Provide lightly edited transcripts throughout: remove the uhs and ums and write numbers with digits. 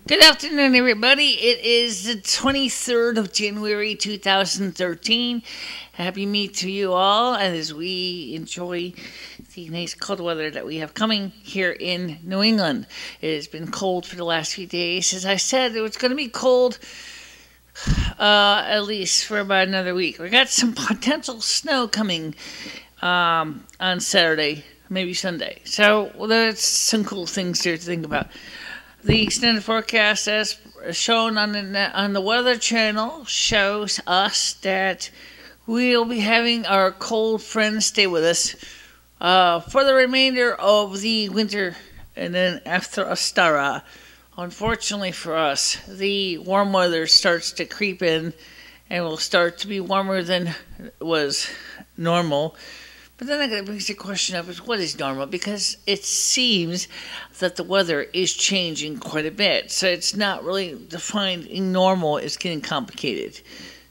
Good afternoon, everybody. It is the 23rd of January, 2013. Happy meet to you all as we enjoy the nice cold weather that we have coming here in New England. It has been cold for the last few days. As I said, it was going to be cold at least for about another week. We got some potential snow coming on Saturday, maybe Sunday. So there's some cool things here to think about. The extended forecast, as shown on the Weather Channel, shows us that we'll be having our cold friends stay with us for the remainder of the winter, and then after Ostara, unfortunately for us, the warm weather starts to creep in and will start to be warmer than was normal. But then that brings the question up, is what is normal? Because it seems that the weather is changing quite a bit. So it's not really defined normal. It's getting complicated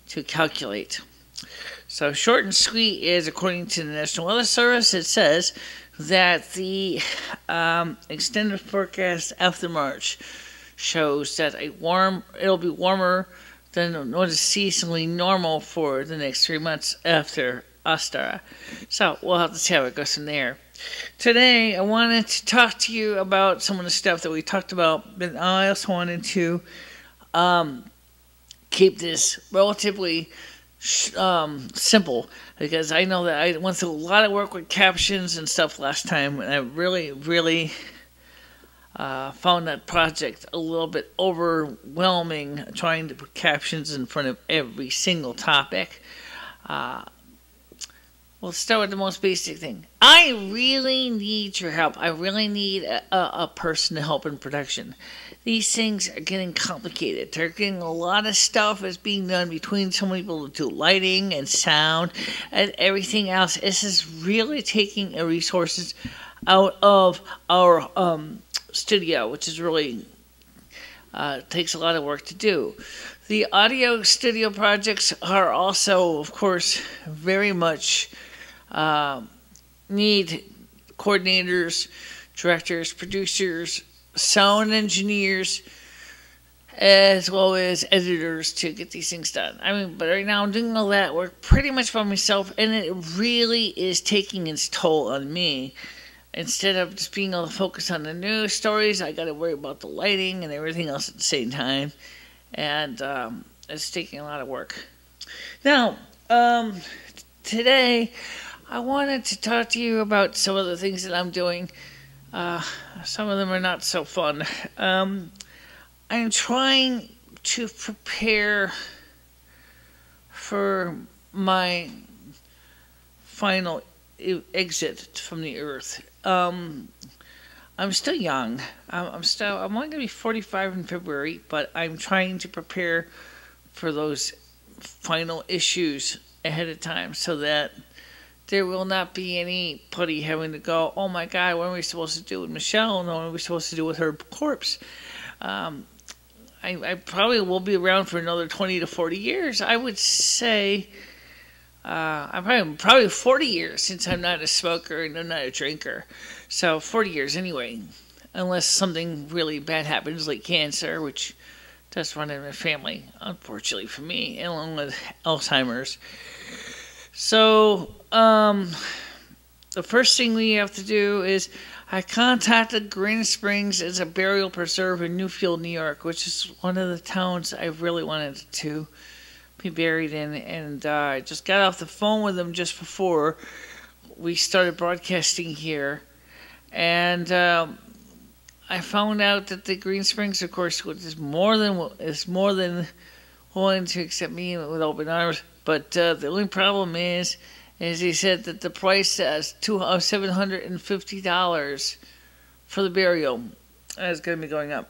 to calculate. So short and sweet is, according to the National Weather Service, it says that the extended forecast after March shows that it'll be warmer than what is seasonally normal for the next 3 months after Ostara. So we'll have to see how it goes from there. Today I wanted to talk to you about some of the stuff that we talked about, but I also wanted to keep this relatively simple, because I know that I went through a lot of work with captions and stuff last time, and I really found that project a little bit overwhelming, trying to put captions in front of every single topic. We'll start with the most basic thing. I really need your help. I really need a person to help in production. These things are getting complicated. They're getting a lot of stuff is being done between so many people to do lighting and sound and everything else. This is really taking resources out of our studio, which is really takes a lot of work to do. The audio studio projects are also, of course, very much need coordinators, directors, producers, sound engineers, as well as editors to get these things done. But right now I'm doing all that work pretty much by myself, and it really is taking its toll on me. Instead of just being able to focus on the news stories, I got to worry about the lighting and everything else at the same time, and it's taking a lot of work. Now, today I wanted to talk to you about some of the things that I'm doing. Some of them are not so fun. I'm trying to prepare for my final exit from the earth. I'm still young. I'm only going to be 45 in February, but I'm trying to prepare for those final issues ahead of time so that there will not be anybody having to go, oh my God, what are we supposed to do with Michele? No, what are we supposed to do with her corpse? I probably will be around for another 20 to 40 years. I would say I'm probably 40 years, since I'm not a smoker and I'm not a drinker. So 40 years anyway, unless something really bad happens like cancer, which does run in my family, unfortunately for me, along with Alzheimer's. So the first thing we have to do is I contacted Green Springs as a burial preserve in Newfield, New York, which is one of the towns I really wanted to be buried in, and I just got off the phone with them just before we started broadcasting here, and I found out that the Green Springs, of course, is more than willing to accept me with open arms. But the only problem is he said that the price is $750 for the burial is going to be going up.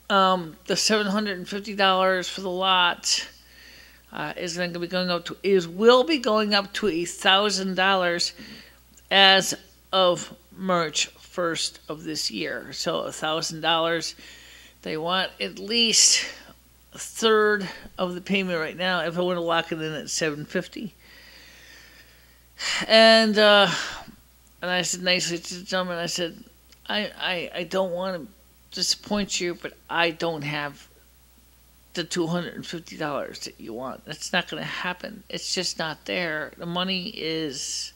The $750 for the lot is going to be going up will be going up to $1,000 as of March 1st of this year. So $1,000. They want at least a third of the payment right now if I want to lock it in at $750. And I said nicely to the gentleman, I said, I don't want to disappoint you, but I don't have the $250 that you want. That's not going to happen. It's just not there. The money is,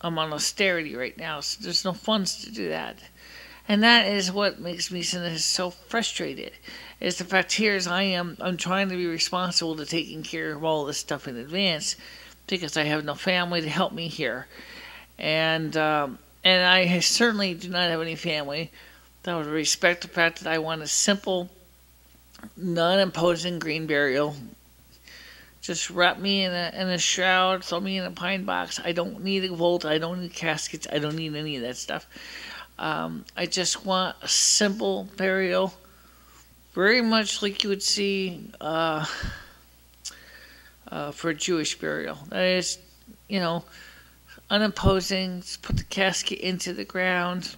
I'm on austerity right now, so there's no funds to do that. And that is what makes me so frustrated, is the fact here is I'm trying to be responsible to taking care of all this stuff in advance because I have no family to help me here. And I certainly do not have any family that would respect the fact that I want a simple, non-imposing green burial. Just wrap me in a shroud, throw me in a pine box. I don't need a vault. I don't need caskets. I don't need any of that stuff. I just want a simple burial, very much like you would see for a Jewish burial. That is, unimposing. Just put the casket into the ground,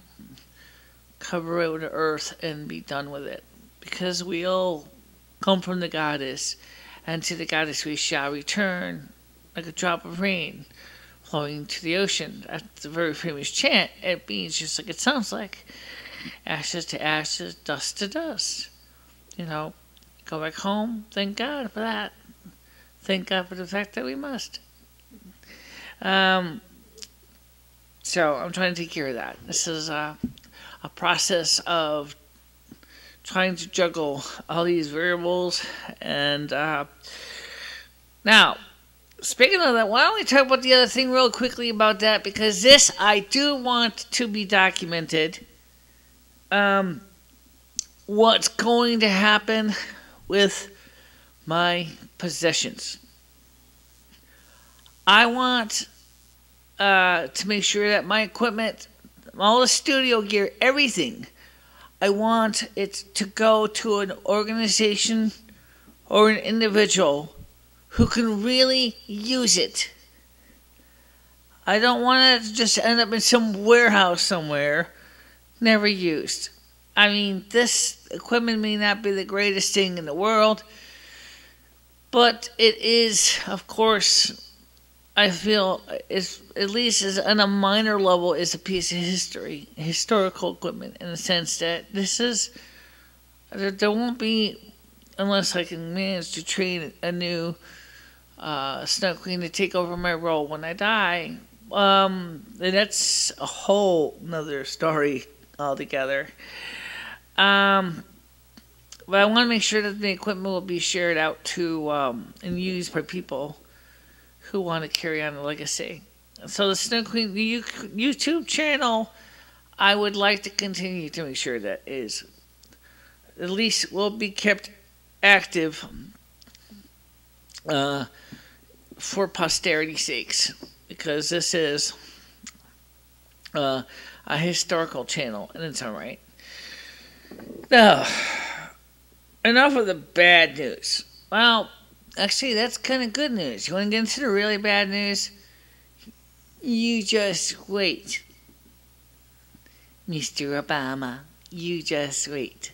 cover it with earth, and be done with it. Because we all come from the goddess, and to the goddess we shall return, like a drop of rain flowing to the ocean. That's a very famous chant. It means just like it sounds like. Ashes to ashes, dust to dust. Go back home. Thank God for that. Thank God for the fact that we must. So I'm trying to take care of that. This is a process of trying to juggle all these variables. And now, speaking of that, why don't we talk about the other thing real quickly about that? Because this I do want to be documented. What's going to happen with my possessions. I want to make sure that my equipment, all the studio gear, everything, I want it to go to an organization or an individual who can really use it. I don't want it to just end up in some warehouse somewhere, never used. I mean, this equipment may not be the greatest thing in the world, but it is, of course, I feel, is at least is on a minor level, is a piece of history, historical equipment, in the sense that this is, there won't be, unless I can manage to train a new Snow Queen to take over my role when I die. That's a whole nother story altogether. But I want to make sure that the equipment will be shared out to and used by people who want to carry on the legacy. So the Snow Queen YouTube channel, I would like to continue to make sure that is at least will be kept active for posterity's sakes, because this is a historical channel in its own right. Now, enough of the bad news. Well, actually, that's kind of good news. You want to get into the really bad news? You just wait. Mr. Obama, you just wait.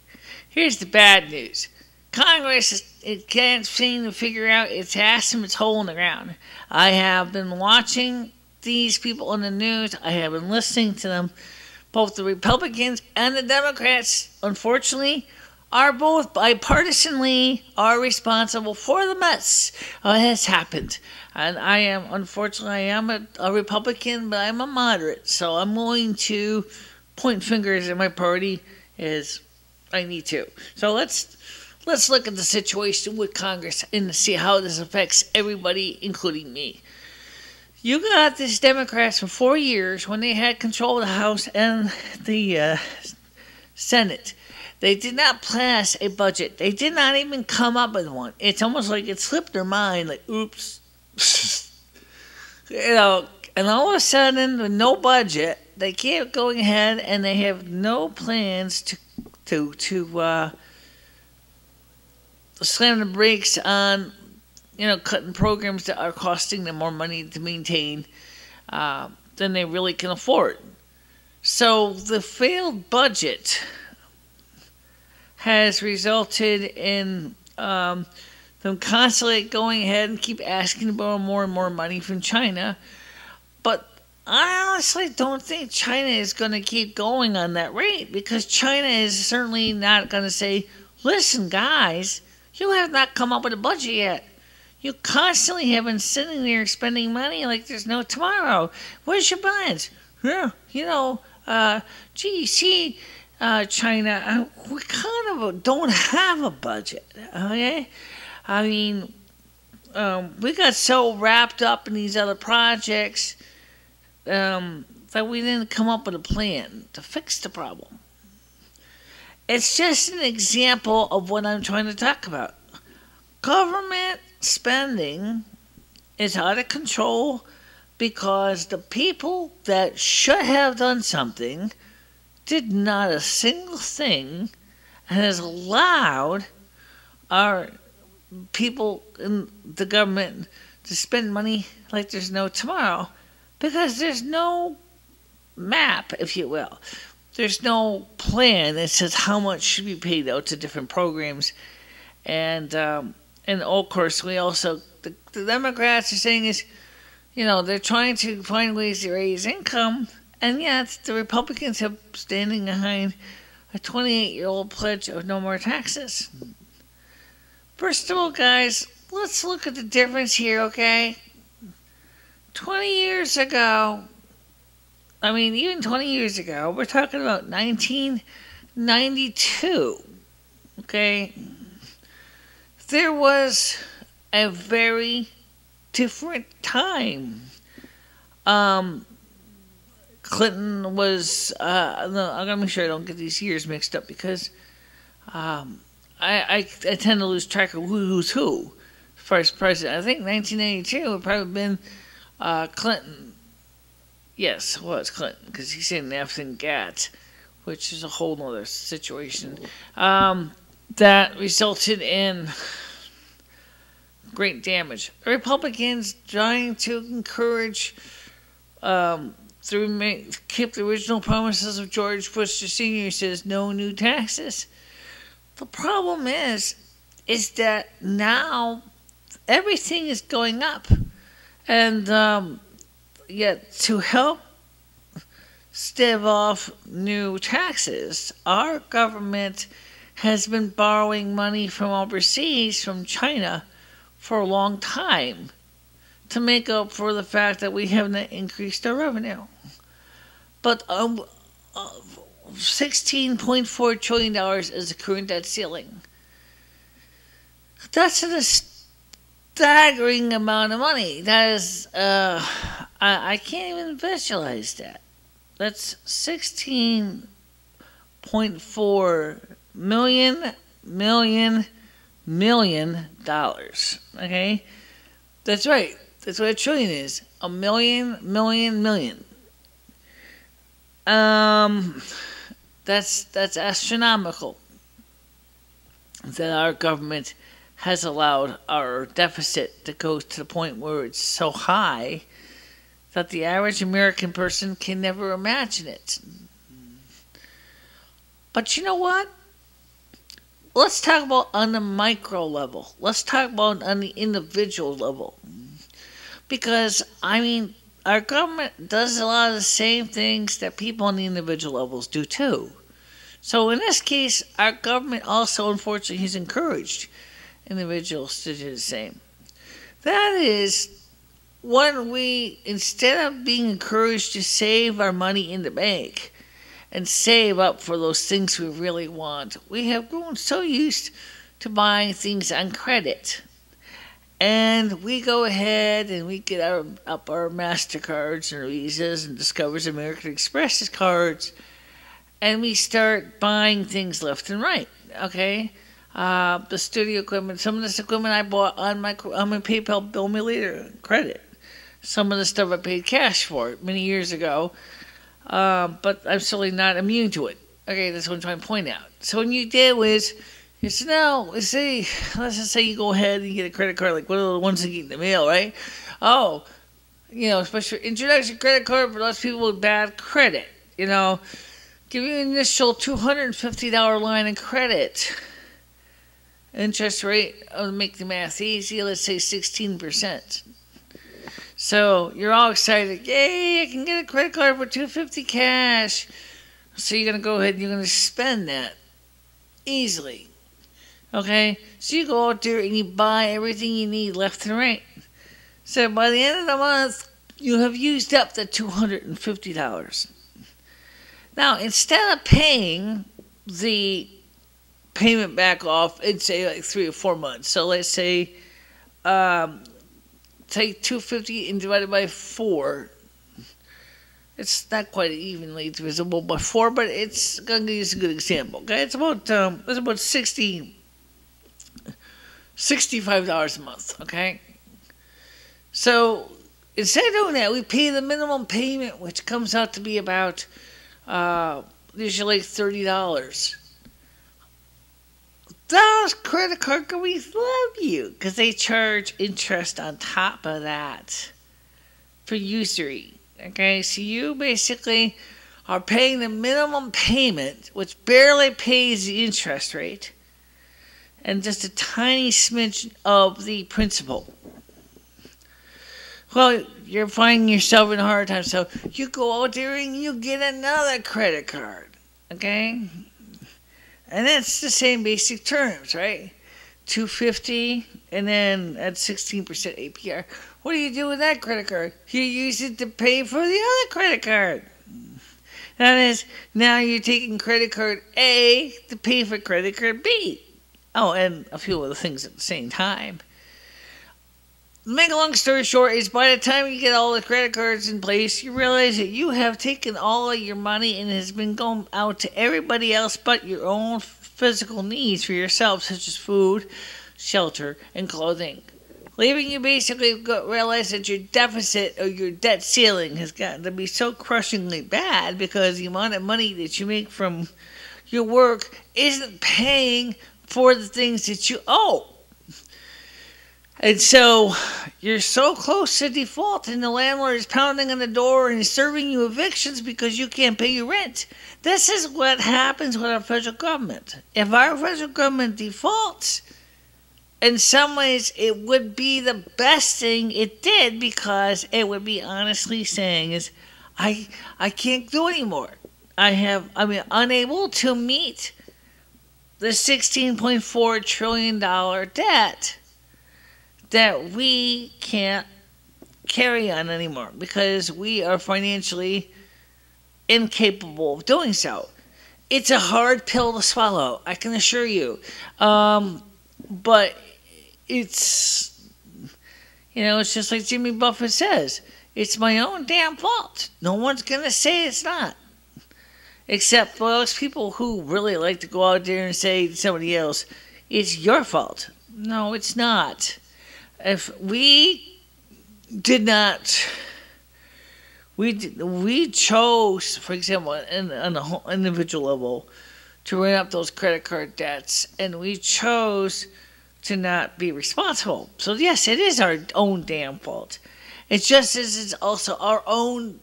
Here's the bad news. Congress can't seem to figure out its ass and its hole in the ground. I have been watching these people on the news. I have been listening to them. Both the Republicans and the Democrats, unfortunately, are both bipartisanly are responsible for the mess that has happened. And I am, unfortunately, a Republican, but I'm a moderate. So I'm willing to point fingers at my party as I need to. So let's look at the situation with Congress and see how this affects everybody, including me. You got these Democrats for 4 years when they had control of the House and the Senate. They did not pass a budget. They did not even come up with one. It's almost like it slipped their mind, like, oops. And all of a sudden, with no budget, they keep going ahead and they have no plans to slam the brakes on, cutting programs that are costing them more money to maintain than they really can afford. So the failed budget has resulted in them constantly going ahead and keep asking to borrow more and more money from China. But I honestly don't think China is going to keep going on that rate, because China is certainly not going to say, listen, guys, you have not come up with a budget yet. You constantly have been sitting there spending money like there's no tomorrow. Where's your plans? Yeah, gee, see, China, we kind of don't have a budget, okay? I mean, we got so wrapped up in these other projects that we didn't come up with a plan to fix the problem. It's just an example of what I'm trying to talk about. Government spending is out of control because the people that should have done something did not a single thing, and has allowed our people in the government to spend money like there's no tomorrow, because there's no map, if you will. There's no plan that says how much should be paid out to different programs. And of course, we also, the Democrats are saying is, they're trying to find ways to raise income, and yet the Republicans are standing behind a 28-year-old pledge of no more taxes. First of all, guys, let's look at the difference here, okay? 20 years ago, even 20 years ago, we're talking about 1992, okay? There was a very different time. Clinton was, I'm going to make sure I don't get these years mixed up, because I tend to lose track of who's who as far as president. I think 1992 would probably have been Clinton. Yes, it was Clinton, because he said everything got, which is a whole nother situation. That resulted in great damage. The Republicans trying to encourage keep the original promises of George Bush Sr. says no new taxes. The problem is that now everything is going up, and yet to help stave off new taxes, our government has been borrowing money from overseas, from China, for a long time to make up for the fact that we haven't increased our revenue. But $16.4 trillion is the current debt ceiling. That's a staggering amount of money. That is, I can't even visualize that. That's $16.4 million dollars. Okay? That's right. That's what a trillion is. A million. That's astronomical. That our government has allowed our deficit to go to the point where it's so high that the average American person can never imagine it. But you know what? Let's talk about on the micro level. Let's talk about on the individual level. Because, our government does a lot of the same things that people on the individual levels do too. So in this case, our government also, unfortunately, has encouraged individuals to do the same. That is, when we, instead of being encouraged to save our money in the bank and save up for those things we really want, we have grown so used to buying things on credit. And we go ahead and we get our MasterCards and Visas and Discover's American Express's cards, and we start buying things left and right, okay? The studio equipment, some of this equipment I bought on my PayPal Bill Me Later credit. Some of the stuff I paid cash for many years ago, but I'm certainly not immune to it. Okay, that's what I'm trying to point out. So what you did was, you said, no, let's just say you go ahead and you get a credit card, like one of the ones that you get in the mail, right? Oh, especially introduction credit card for those people with bad credit, give you an initial $250 line of credit. Interest rate, I'll make the math easy, let's say 16%. So you're all excited. Yay, I can get a credit card for $250 cash. So you're going to go ahead and you're going to spend that easily. Okay? So you go out there and you buy everything you need left and right. So by the end of the month, you have used up the $250. Now, instead of paying the payment back off in, say, like 3 or 4 months. So let's say take $250 and divide it by 4. It's not quite evenly divisible by 4, but it's going to use a good example. Okay, it's about $65 a month. Okay, so instead of doing that, we pay the minimum payment, which comes out to be about usually $30. Those credit card companies love you because they charge interest on top of that for usury. Okay, so you basically are paying the minimum payment, which barely pays the interest rate, and just a tiny smidge of the principal. Well, you're finding yourself in a hard time, so you go out there and you get another credit card. Okay? And that's the same basic terms, right? $250 and then at 16% APR. What do you do with that credit card? You use it to pay for the other credit card. That is, now you're taking credit card A to pay for credit card B. Oh, and a few other things at the same time. Make a long story short is by the time you get all the credit cards in place, you realize that you have taken all of your money and it has been going out to everybody else but your own physical needs for yourself, such as food, shelter, and clothing. Leaving you basically realize that your deficit or your debt ceiling has gotten to be so crushingly bad because the amount of money that you make from your work isn't paying for the things that you owe. And so you're so close to default and the landlord is pounding on the door and serving you evictions because you can't pay your rent. This is what happens with our federal government. If our federal government defaults, in some ways it would be the best thing it did because it would be honestly saying is, I can't do anymore. I'm unable to meet the $16.4 trillion debt that we can't carry on anymore because we are financially incapable of doing so. It's a hard pill to swallow, I can assure you. But it's, it's just like Jimmy Buffett says, it's my own damn fault. No one's going to say it's not. Except those people who really like to go out there and say to somebody else, it's your fault. No, it's not. If we did not, we chose, for example, on an individual level, to run up those credit card debts, and we chose to not be responsible. So yes, it is our own damn fault. It's just as it's also our own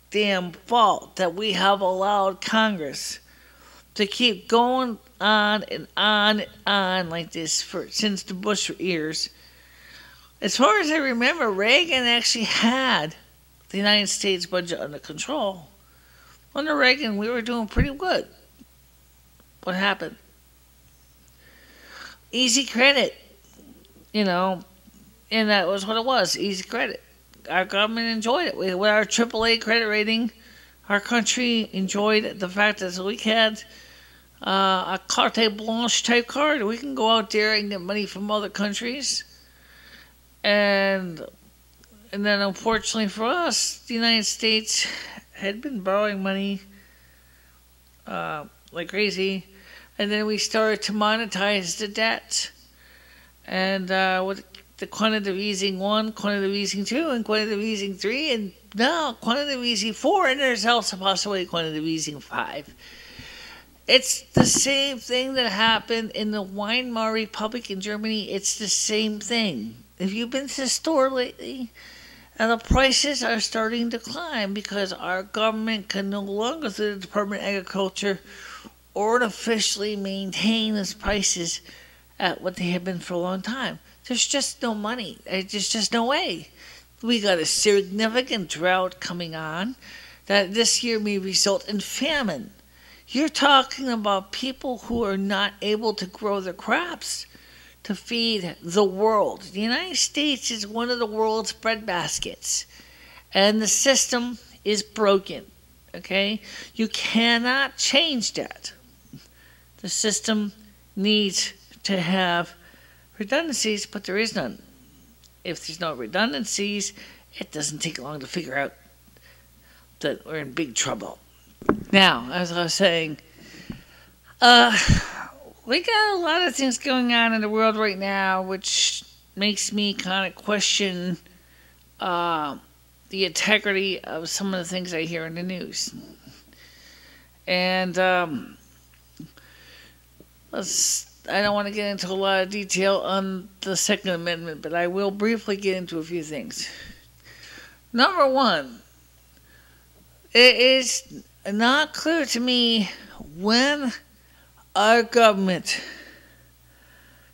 damn fault that we have allowed Congress to keep going on and on and on like this since the Bush years. As far as I remember, Reagan actually had the United States budget under control. Under Reagan, we were doing pretty good. What happened? Easy credit, and that was what it was, easy credit. Our government enjoyed it. With our AAA credit rating, our country enjoyed the fact that we had a carte blanche type card. We can go out there and get money from other countries. And then unfortunately for us, the United States had been borrowing money like crazy. And then we started to monetize the debt. And with the quantitative easing 1, quantitative easing 2, and quantitative easing 3, and now quantitative easing 4, and there's also possibly quantitative easing 5. It's the same thing that happened in the Weimar Republic in Germany. It's the same thing. If you've been to the store lately, and the prices are starting to climb because our government can no longer, through the Department of Agriculture, artificially maintain its prices at what they have been for a long time. There's just no money. There's just no way. We got a significant drought coming on that this year may result in famine. You're talking about people who are not able to grow their crops to feed the world. The United States is one of the world's breadbaskets, and the system is broken. Okay? You cannot change that. The system needs to have redundancies, but there is none. If there's no redundancies, it doesn't take long to figure out that we're in big trouble. Now, as I was saying, we got a lot of things going on in the world right now, which makes me kind of question the integrity of some of the things I hear in the news. And I don't want to get into a lot of detail on the Second Amendment, but I will briefly get into a few things. Number one, it is not clear to me when our government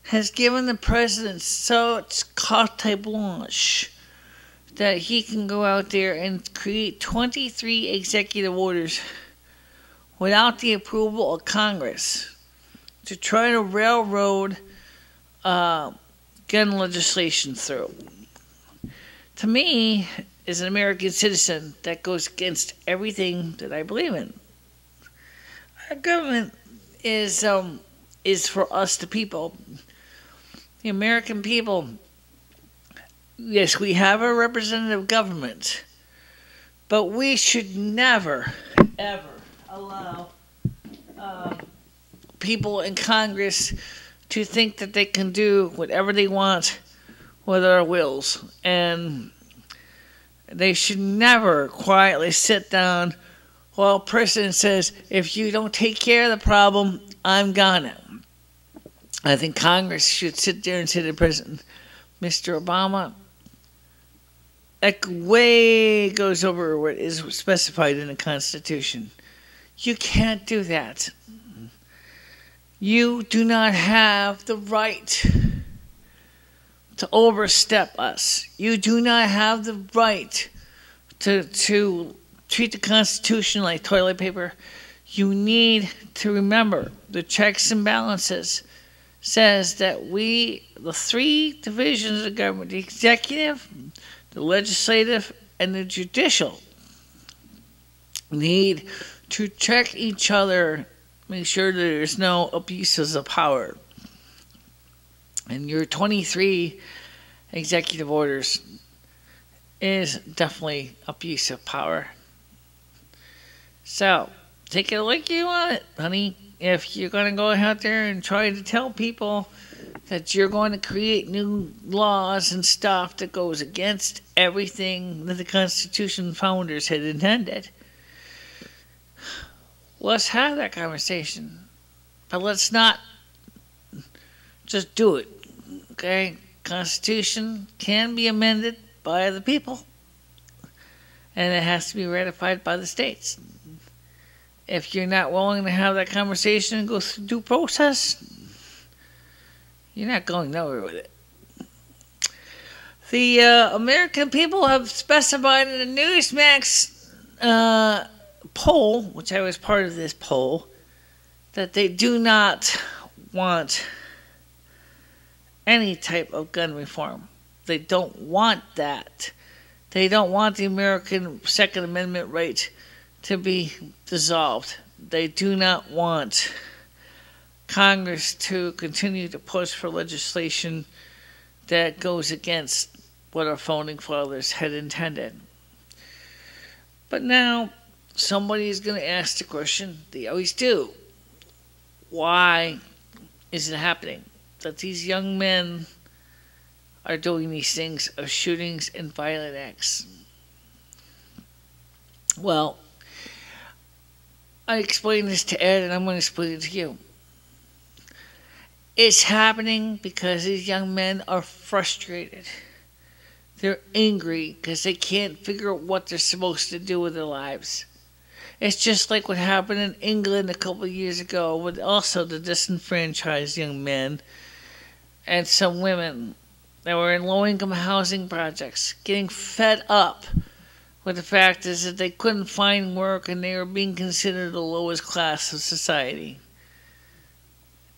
has given the president such carte blanche that he can go out there and create 23 executive orders without the approval of Congress to try to railroad gun legislation through. To me, as an American citizen, that goes against everything that I believe in. Our government is for us, the people. The American people, yes, we have a representative government, but we should never, ever allow people in Congress to think that they can do whatever they want with our wills. And they should never quietly sit down while a president says, if you don't take care of the problem, I'm gonna. I think Congress should sit there and say to the president, Mr. Obama, that way goes over what is specified in the Constitution. You can't do that. You do not have the right to overstep us. You do not have the right to treat the Constitution like toilet paper. You need to remember the checks and balances says that we, the three divisions of government, the executive, the legislative, and the judicial, need to check each other, make sure that there's no abuses of power. And your 23 executive orders is definitely abuse of power. So, take it like you want it, honey. If you're going to go out there and try to tell people that you're going to create new laws and stuff that goes against everything that the Constitution founders had intended, let's have that conversation. But let's not just do it, okay? Constitution can be amended by the people, and it has to be ratified by the states. If you're not willing to have that conversation and go through due process, you're not going nowhere with it. The American people have specified in the Newsmax poll, which I was part of this poll, that they do not want any type of gun reform. They don't want that. They don't want the American Second Amendment right to be dissolved. They do not want Congress to continue to push for legislation that goes against what our founding fathers had intended. But now, somebody is going to ask the question, they always do, why is it happening that these young men are doing these things of shootings and violent acts? Well, I explained this to Ed, and I'm going to explain it to you. It's happening because these young men are frustrated. They're angry because they can't figure out what they're supposed to do with their lives. It's just like what happened in England a couple of years ago with also the disenfranchised young men and some women that were in low-income housing projects, getting fed up with the fact is that they couldn't find work and they were being considered the lowest class of society.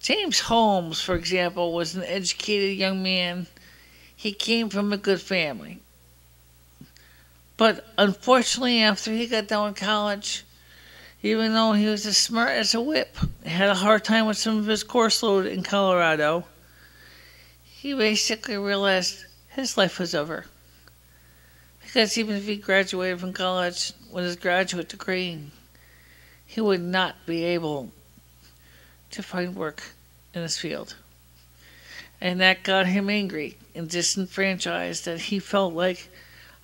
James Holmes, for example, was an educated young man. He came from a good family. But unfortunately, after he got done with college, even though he was as smart as a whip, had a hard time with some of his course load in Colorado, he basically realized his life was over. Because even if he graduated from college with his graduate degree, he would not be able to find work in this field. And that got him angry and disenfranchised, that he felt like,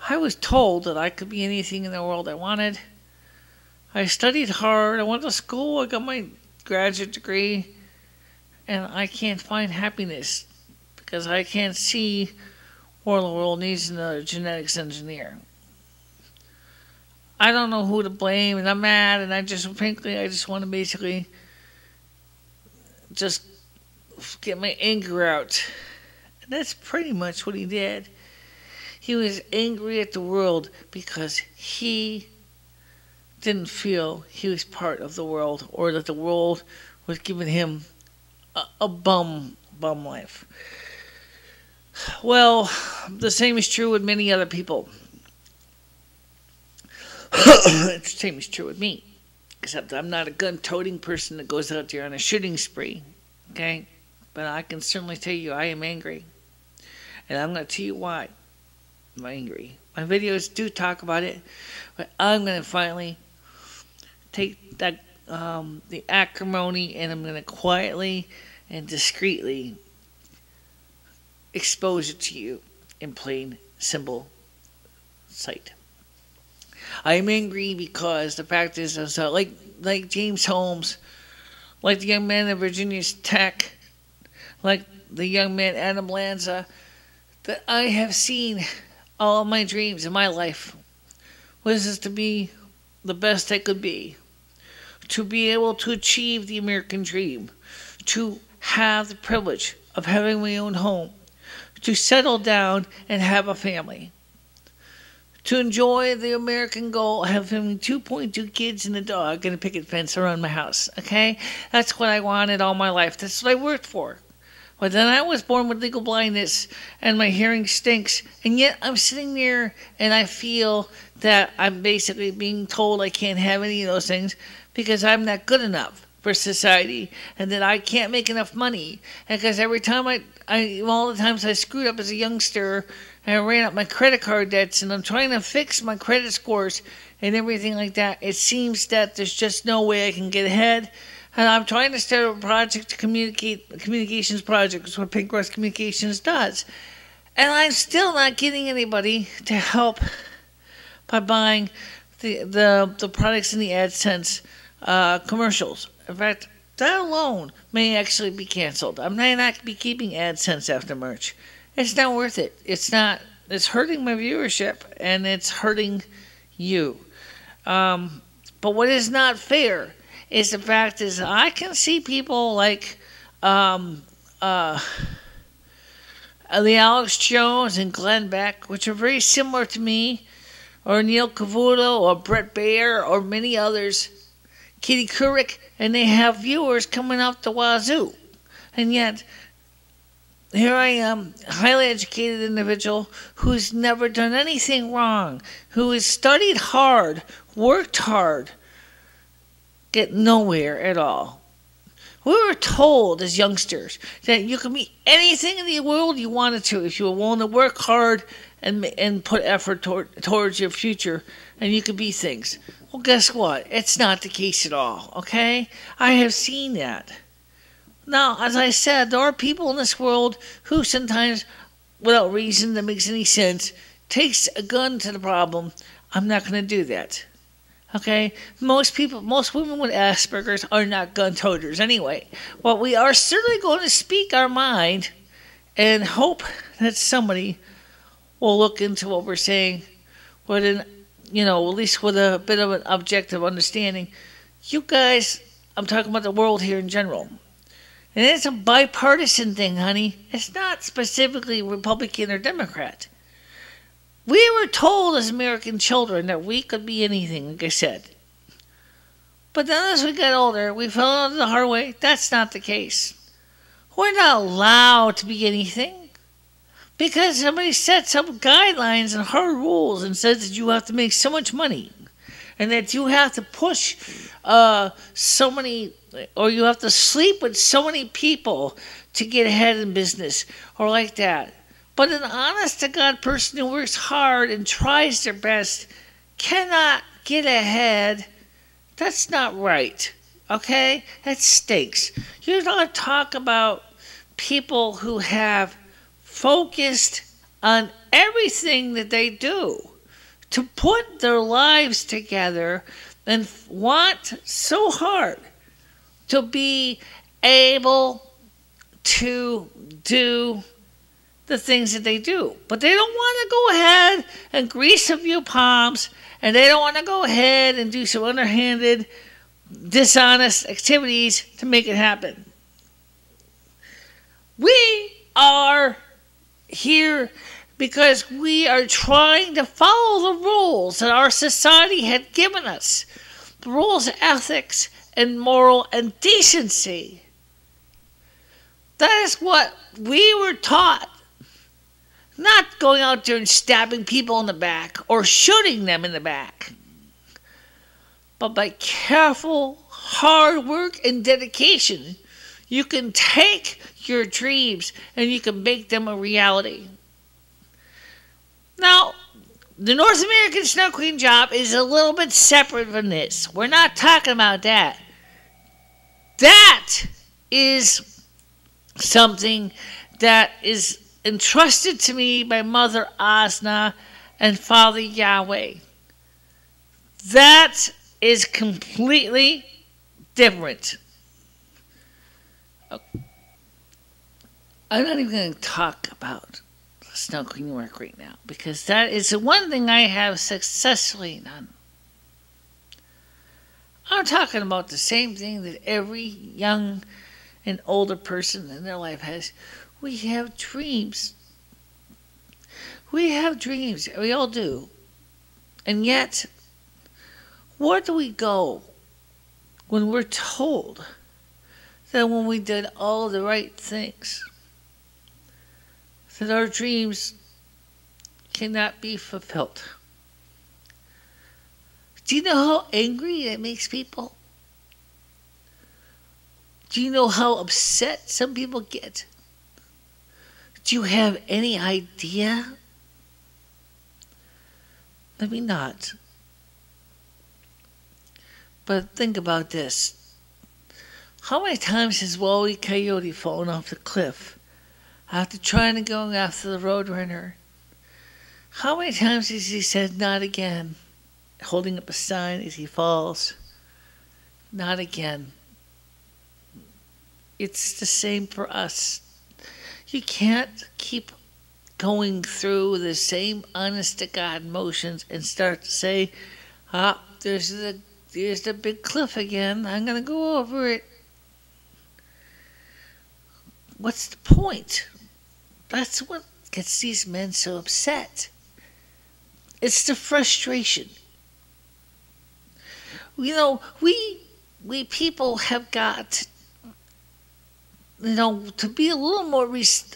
I was told that I could be anything in the world I wanted. I studied hard, I went to school, I got my graduate degree, and I can't find happiness because I can't see where the world needs another genetics engineer. I don't know who to blame, and I'm mad, and I just want to basically just get my anger out. And that's pretty much what he did. He was angry at the world because he didn't feel he was part of the world, or that the world was giving him a bum life. Well, the same is true with many other people. The same is true with me. Except I'm not a gun-toting person that goes out there on a shooting spree. Okay? But I can certainly tell you I am angry. And I'm going to tell you why I'm angry. My videos do talk about it. But I'm going to finally take that the acrimony, and I'm going to quietly and discreetly expose it to you in plain, simple sight. I am angry because the fact is, like James Holmes, like the young man at Virginia Tech, like the young man Adam Lanza, that I have seen all of my dreams in my life was to be the best I could be, to be able to achieve the American dream, to have the privilege of having my own home, to settle down and have a family, to enjoy the American goal of having 2.2 kids and a dog and a picket fence around my house, okay? That's what I wanted all my life. That's what I worked for. But then I was born with legal blindness and my hearing stinks, and yet I'm sitting there and I feel that I'm basically being told I can't have any of those things because I'm not good enough for society, and that I can't make enough money. And because every time all the times I screwed up as a youngster, and I ran up my credit card debts, and I'm trying to fix my credit scores and everything like that, it seems that there's just no way I can get ahead. And I'm trying to start a project, a communications project, is what Pink Rose Communications does. And I'm still not getting anybody to help by buying the products in the AdSense commercials. In fact, that alone may actually be canceled. I may not be keeping AdSense after March. It's not worth it. It's not. It's hurting my viewership, and it's hurting you. But what is not fair is the fact is I can see people like the Alex Jones and Glenn Beck, which are very similar to me, or Neil Cavuto, or Brett Baer, or many others, Katie Couric, and they have viewers coming up the wazoo. And yet, here I am, a highly educated individual who's never done anything wrong, who has studied hard, worked hard, get nowhere at all. We were told as youngsters that you can be anything in the world you wanted to if you were willing to work hard and put effort towards your future, and you could be things. Well, guess what? It's not the case at all, okay? I have seen that. Now, as I said, there are people in this world who sometimes, without reason that makes any sense, takes a gun to the problem. I'm not going to do that. Okay? Most women with Asperger's are not gun toters anyway. But we are certainly going to speak our mind and hope that somebody will look into what we're saying with at least with a bit of an objective understanding. You guys, I'm talking about the world here in general, And it's a bipartisan thing, honey. It's not specifically Republican or Democrat. We were told as American children that we could be anything, like I said. But then as we got older, we found out the hard way that's not the case. We're not allowed to be anything because somebody sets up guidelines and hard rules and says that you have to make so much money and that you have to push so many, or you have to sleep with so many people to get ahead in business or like that. But an honest-to-God person who works hard and tries their best cannot get ahead. That's not right, okay? That stinks. You don't talk about people who have focused on everything that they do to put their lives together and want so hard to be able to do the things that they do. But they don't want to go ahead and grease a few palms, and they don't want to go ahead and do some underhanded, dishonest activities to make it happen. We are here because we are trying to follow the rules that our society had given us. The rules of ethics and moral and decency. That is what we were taught. Not going out there and stabbing people in the back or shooting them in the back. But by careful, hard work and dedication, you can take your dreams and you can make them a reality. Now, the North American Snow Queen job is a little bit separate from this. We're not talking about that. That is something that is entrusted to me by Mother Asna and Father Yahweh. That is completely different. I'm not even going to talk about the Snow Queen work right now because that is the one thing I have successfully done. I'm talking about the same thing that every young and older person in their life has. We have dreams. We have dreams. We all do. And yet, where do we go when we're told that when we did all the right things, that our dreams cannot be fulfilled? Do you know how angry that makes people? Do you know how upset some people get? Do you have any idea? Let me not. But think about this. How many times has Wally Coyote fallen off the cliff after trying to go after the Roadrunner? How many times has he said, "Not again," holding up a sign as he falls? Not again. It's the same for us. You can't keep going through the same honest-to-God motions and start to say, there's the big cliff again. I'm going to go over it. What's the point? That's what gets these men so upset. It's the frustration. You know, we people have got, to be a little more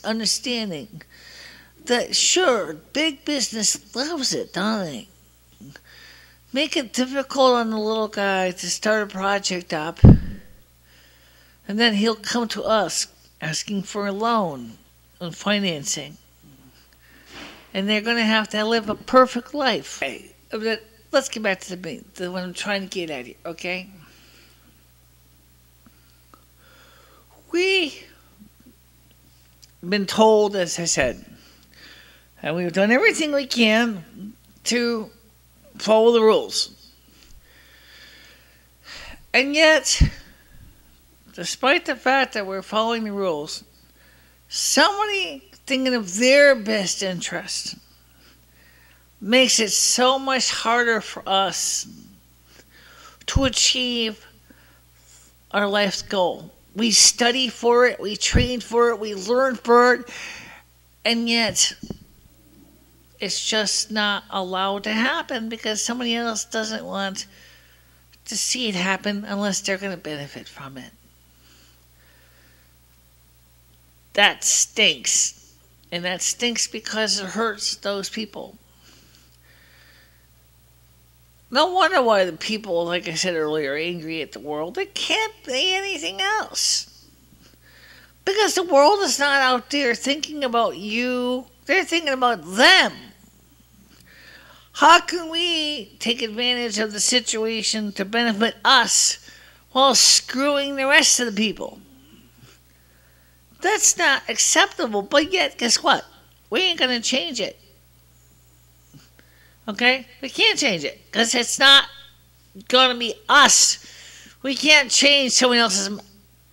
understanding that, sure, big business loves it, don't they? Make it difficult on the little guy to start a project up, and then he'll come to us asking for a loan and financing. And they're going to have to live a perfect life. Hey, let's get back to what I'm trying to get at here, okay? We've been told, as I said, and we've done everything we can to follow the rules. And yet, despite the fact that we're following the rules, somebody thinking of their best interest makes it so much harder for us to achieve our life's goal. We study for it, we train for it, we learn for it, and yet it's just not allowed to happen because somebody else doesn't want to see it happen unless they're going to benefit from it. That stinks. And that stinks because it hurts those people. No wonder why the people, like I said earlier, are angry at the world. They can't be anything else. Because the world is not out there thinking about you. They're thinking about them. How can we take advantage of the situation to benefit us while screwing the rest of the people? That's not acceptable. But yet, guess what? We ain't going to change it. Okay? We can't change it because it's not going to be us. We can't change someone else's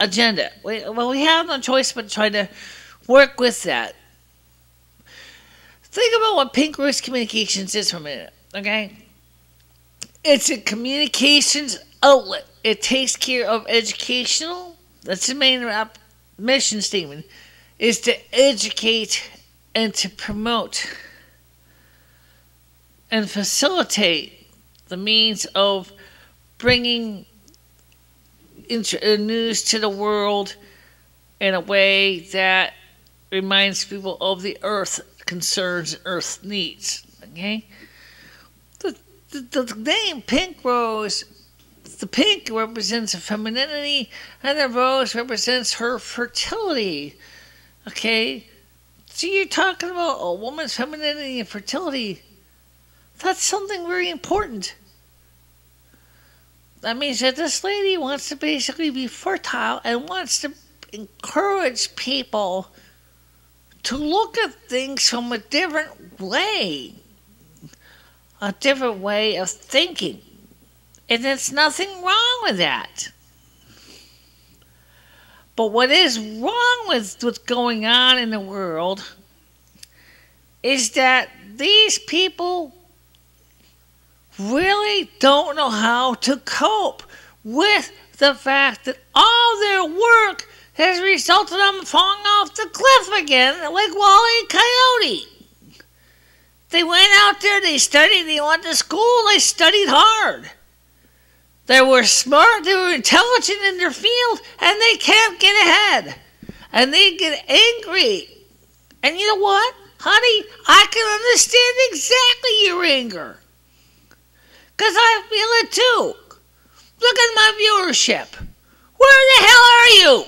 agenda. We have no choice but to try to work with that. Think about what Pink Rose Communications is for a minute, okay? It's a communications outlet. It takes care of educational. That's the main mission statement, is to educate and to promote and facilitate the means of bringing news to the world in a way that reminds people of the earth concerns, earth needs. Okay, the name Pink Rose, the pink represents femininity, and the rose represents her fertility. Okay, so you're talking about a woman's femininity and fertility. That's something very important. That means that this lady wants to basically be fertile and wants to encourage people to look at things from a different way of thinking. And there's nothing wrong with that. But what is wrong with what's going on in the world is that these people really don't know how to cope with the fact that all their work has resulted in them falling off the cliff again like Wally and Coyote. They went out there, they studied, they went to school, they studied hard. They were smart, they were intelligent in their field, and they can't get ahead. And they get angry. And you know what, honey? I can understand exactly your anger. Because I feel it too. Look at my viewership. Where the hell are you?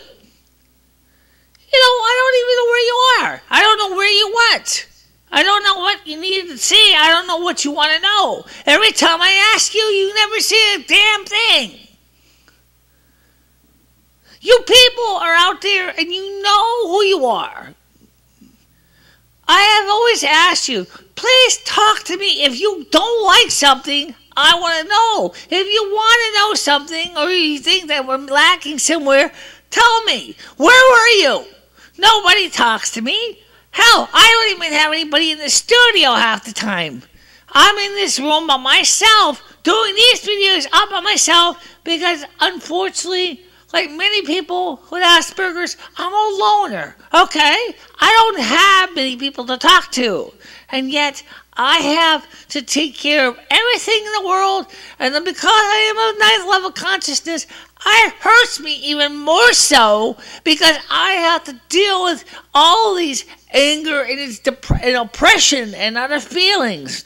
You know, I don't even know where you are. I don't know where you went. I don't know what you need to see. I don't know what you want to know. Every time I ask you, you never say a damn thing. You people are out there and you know who you are. I have always asked you, please talk to me. If you don't like something, I want to know. If you want to know something or you think that we're lacking somewhere, tell me. Where were you? Nobody talks to me. Hell, I don't even have anybody in the studio half the time. I'm in this room by myself, doing these videos all by myself, because unfortunately, like many people with Asperger's, I'm a loner, okay? I don't have many people to talk to. And yet, I have to take care of everything in the world, and then because I am a ninth level consciousness, it hurts me even more so because I have to deal with all these anger and oppression and other feelings.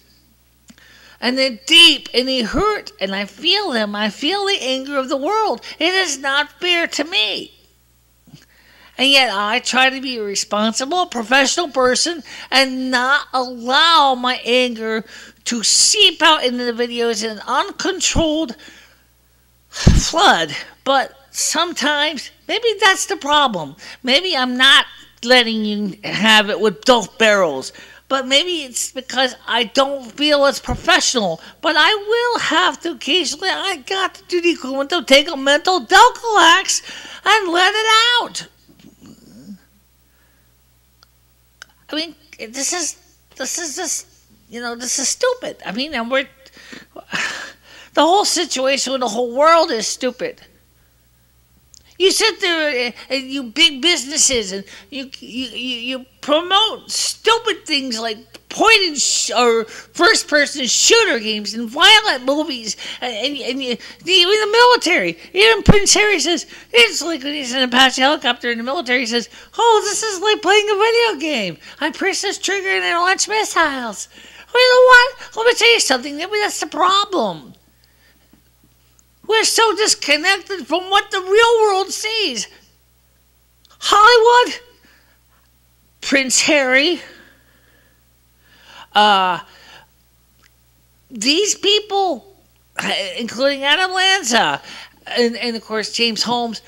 And they're deep and they hurt, and I feel them. I feel the anger of the world. It is not fair to me. And yet I try to be a responsible, professional person and not allow my anger to seep out into the videos in an uncontrolled flood. But sometimes, maybe that's the problem. Maybe I'm not letting you have it with both barrels. But maybe it's because I don't feel it's professional. But I will have to occasionally, I got to do the equivalent of take a mental Delcolax and let it out. I mean, this is just, this is stupid. I mean, and the whole situation with the whole world is stupid. You sit there and you big businesses and you promote stupid things like or first-person shooter games and violent movies, and even the military. Even Prince Harry says, it's like when he's in an Apache helicopter in the military, he says, oh, this is like playing a video game. I press this trigger and I launch missiles. Well, you know what? Let me tell you something. Maybe that's the problem. We're so disconnected from what the real world sees. Hollywood, Prince Harry, these people, including Adam Lanza, and of course James Holmes,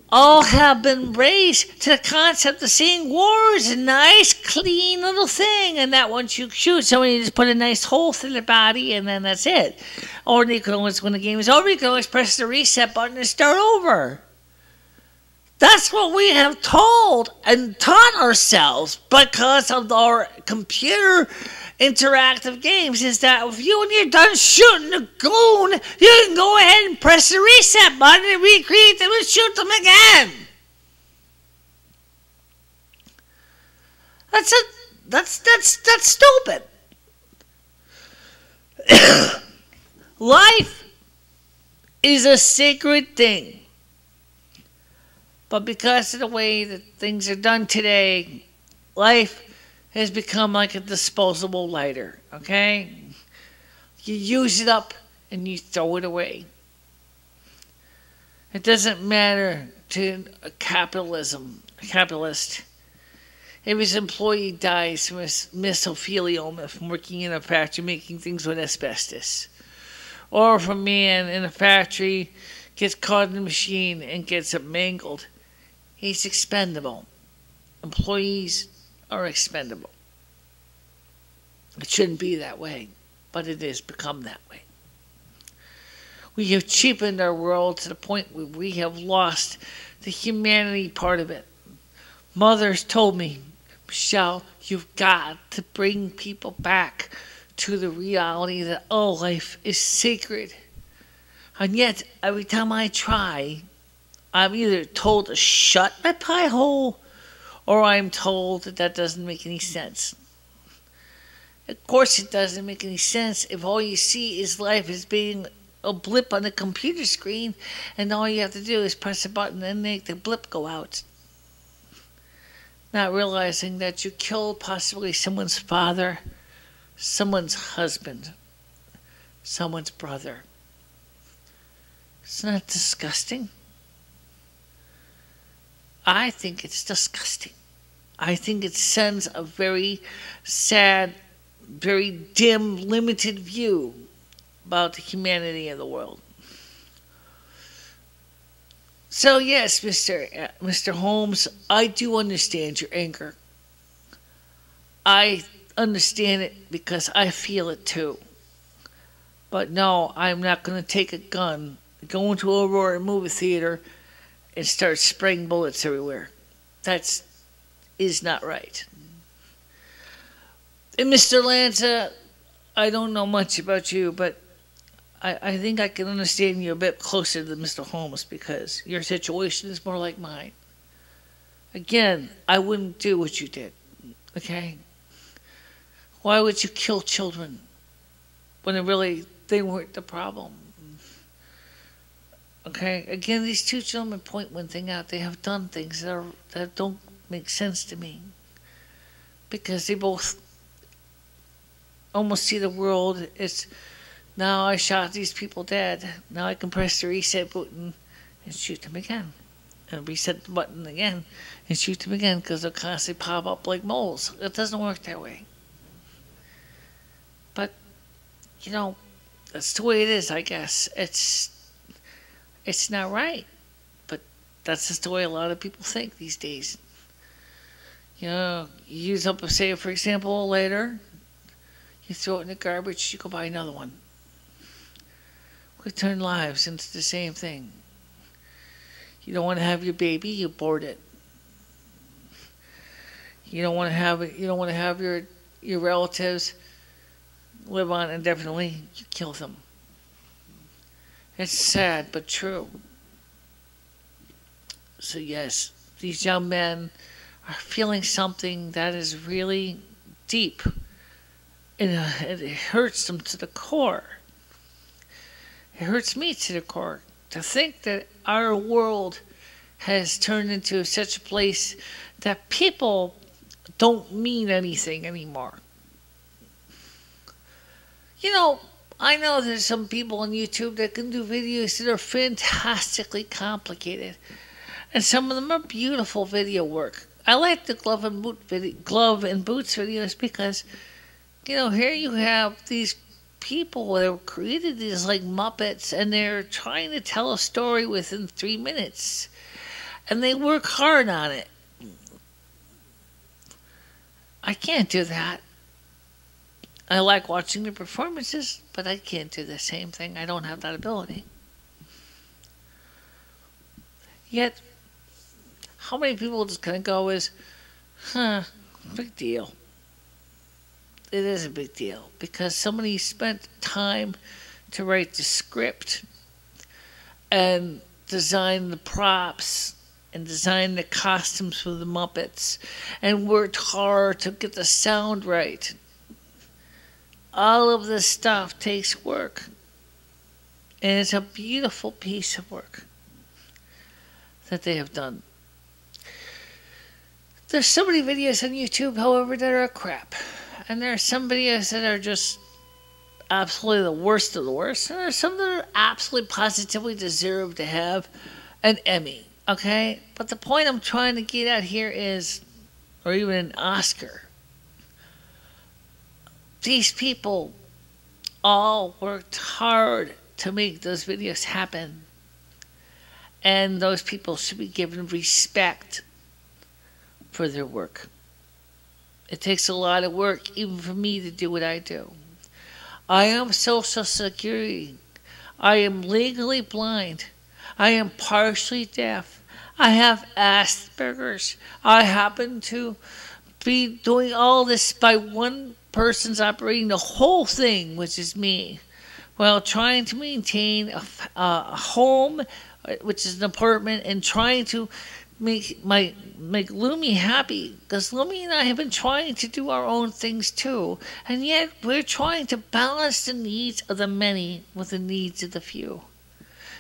all have been raised to the concept of seeing war as a nice, clean little thing, and that once you shoot somebody, you just put a nice hole through their body, and then that's it. Or you can always, when the game is over, you can always press the reset button and start over. That's what we have told and taught ourselves because of our computer interactive games, is that if you, when you're done shooting a goon, you can go ahead and press the reset button and recreate them and shoot them again. That's stupid. Life is a sacred thing. But because of the way that things are done today, life has become like a disposable lighter, okay? You use it up and you throw it away. It doesn't matter to a capitalist if his employee dies from mesothelioma from working in a factory making things with asbestos. Or if a man in a factory gets caught in a machine and gets it mangled. He's expendable. Employees are expendable. It shouldn't be that way, but it has become that way. We have cheapened our world to the point where we have lost the humanity part of it. Mothers told me, Michele, you've got to bring people back to the reality that all life is sacred. And yet, every time I try, I'm either told to shut my pie hole, or I'm told that that doesn't make any sense. Of course it doesn't make any sense if all you see is life as being a blip on the computer screen, and all you have to do is press a button and make the blip go out. Not realizing that you killed possibly someone's father, someone's husband, someone's brother. Isn't that disgusting? I think it's disgusting. I think it sends a very sad, very dim, limited view about the humanity of the world. So yes, Mr. Holmes, I do understand your anger. I understand it because I feel it too. But no, I'm not going to take a gun, go into a Aurora movie theater, and start spraying bullets everywhere. That is not right. And Mr. Lanza, I don't know much about you, but I think I can understand you a bit closer than Mr. Holmes because your situation is more like mine. Again, I wouldn't do what you did, okay? Why would you kill children when they weren't the problem? Okay, again, these two gentlemen point one thing out. They have done things that don't make sense to me. Because they both almost see the world as, now I shot these people dead. Now I can press the reset button and shoot them again. And reset the button again and shoot them again because they'll constantly pop up like moles. It doesn't work that way. But, you know, that's the way it is, I guess. It's not right, but that's just the way a lot of people think these days. You know, you use up a save, for example, later, you throw it in the garbage, you go buy another one. We turn lives into the same thing. You don't want to have your baby, you abort it. You don't want to have it. You don't want to have your relatives live on indefinitely. You kill them. It's sad, but true. So yes, these young men are feeling something that is really deep, and it hurts them to the core. It hurts me to the core to think that our world has turned into such a place that people don't mean anything anymore. You know, I know there's some people on YouTube that can do videos that are fantastically complicated, and some of them are beautiful video work. I like the glove and boots videos because, here you have these people that have created these like Muppets, and they're trying to tell a story within 3 minutes, and they work hard on it. I can't do that. I like watching the performances, but I can't do the same thing. I don't have that ability. Yet, how many people just kind of go is, big deal. It is a big deal because somebody spent time to write the script and design the props and design the costumes for the Muppets and worked hard to get the sound right. All of this stuff takes work, and it's a beautiful piece of work that they have done. There's so many videos on YouTube, however, that are crap, and there are some videos that are just absolutely the worst of the worst, and there's some that are absolutely positively deserve to have an Emmy, okay? But the point I'm trying to get at here is, or even an Oscar, these people all worked hard to make those videos happen. And those people should be given respect for their work. It takes a lot of work even for me to do what I do. I am Social Security. I am legally blind. I am partially deaf. I have Asperger's. I happen to be doing all this by one person's operating the whole thing, which is me, while trying to maintain a home, which is an apartment, and trying to make Lumi happy, because Lumi and I have been trying to do our own things too, and yet we're trying to balance the needs of the many with the needs of the few.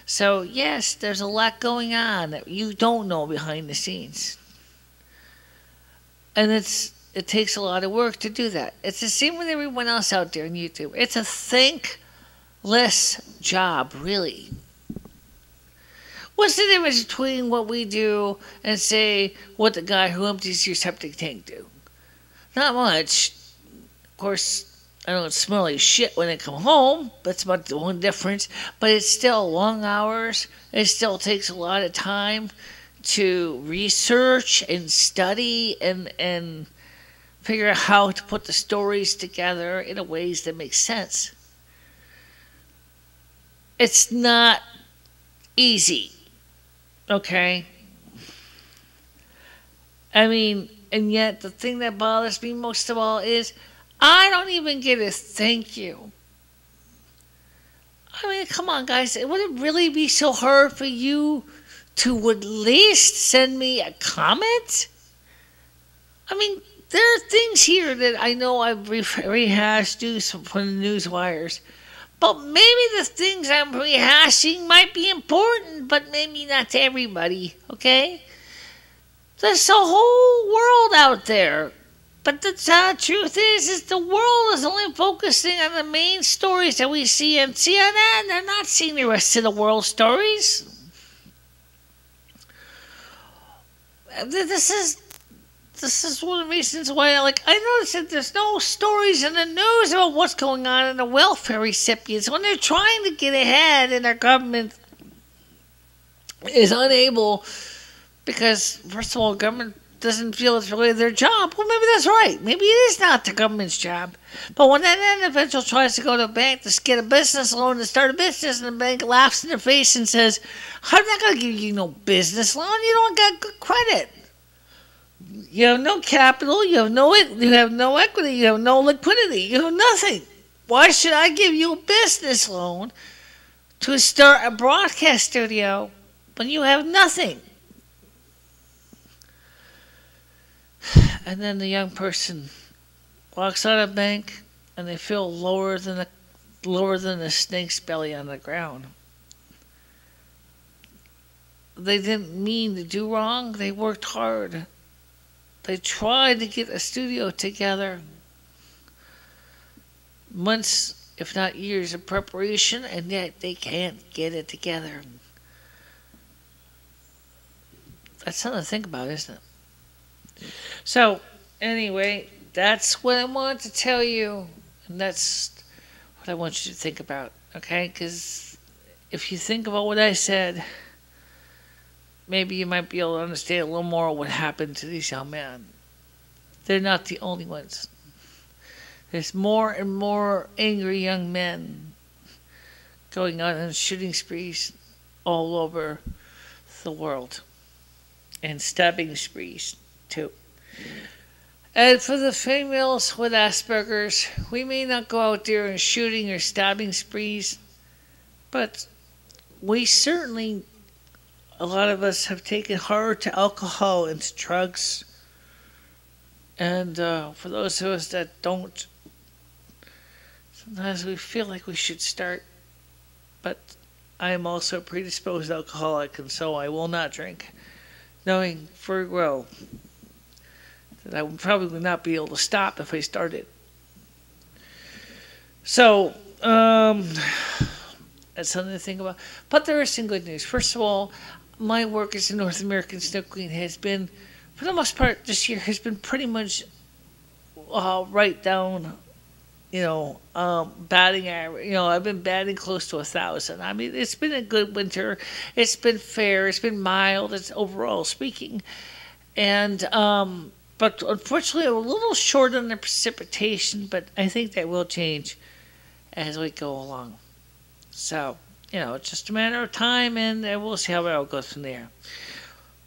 So yes, there's a lot going on that you don't know behind the scenes, and it takes a lot of work to do that. It's the same with everyone else out there on YouTube. It's a thankless job, really. What's the difference between what we do and, say, what the guy who empties your septic tank do? Not much. Of course, I don't smell like shit when I come home. That's about the one difference. But it's still long hours. It still takes a lot of time to research and study and figure out how to put the stories together in a ways that make sense. It's not easy, okay? I mean, and yet the thing that bothers me most of all is I don't even get a thank you. I mean, come on, guys. Would it really be so hard for you to at least send me a comment? I mean, there are things here that I know I've rehashed from the news wires. But maybe the things I'm rehashing might be important, but maybe not to everybody, okay? There's a whole world out there. But the truth is the world is only focusing on the main stories that we see on CNN. They're not seeing the rest of the world stories. This is one of the reasons why I noticed that there's no stories in the news about what's going on in the welfare recipients when they're trying to get ahead and our government is unable because, first of all, government doesn't feel it's really their job. Well, maybe that's right. Maybe it is not the government's job. But when that individual tries to go to a bank to get a business loan to start a business, and the bank laughs in their face and says, I'm not going to give you no business loan. You don't got good credit. You have no capital, you have no equity, you have no liquidity, you have nothing. Why should I give you a business loan to start a broadcast studio when you have nothing? And then the young person walks on a bank, and they feel lower than a snake's belly on the ground. They didn't mean to do wrong. They worked hard. They tried to get a studio together. Months, if not years, of preparation, and yet they can't get it together. That's something to think about, isn't it? So, anyway, that's what I want to tell you, and that's what I want you to think about, okay? Because if you think about what I said, maybe you might be able to understand a little more of what happened to these young men. They're not the only ones. There's more and more angry young men going on shooting sprees all over the world. And stabbing sprees, too. And for the females with Asperger's, we may not go out there and shooting or stabbing sprees, but we certainly, a lot of us have taken hard to alcohol and to drugs. And for those of us that don't, sometimes we feel like we should start. But I am also a predisposed alcoholic, and so I will not drink, knowing very well that I would probably not be able to stop if I started. So, that's something to think about. But there is some good news. First of all, my work as a North American Snow Queen has been, for the most part this year, has been pretty much right down, batting average. I've been batting close to 1,000. I mean, it's been a good winter. It's been fair. It's been mild. It's overall speaking. And, but unfortunately, a little short on the precipitation, but I think that will change as we go along. So, it's just a matter of time, and we'll see how it all goes from there.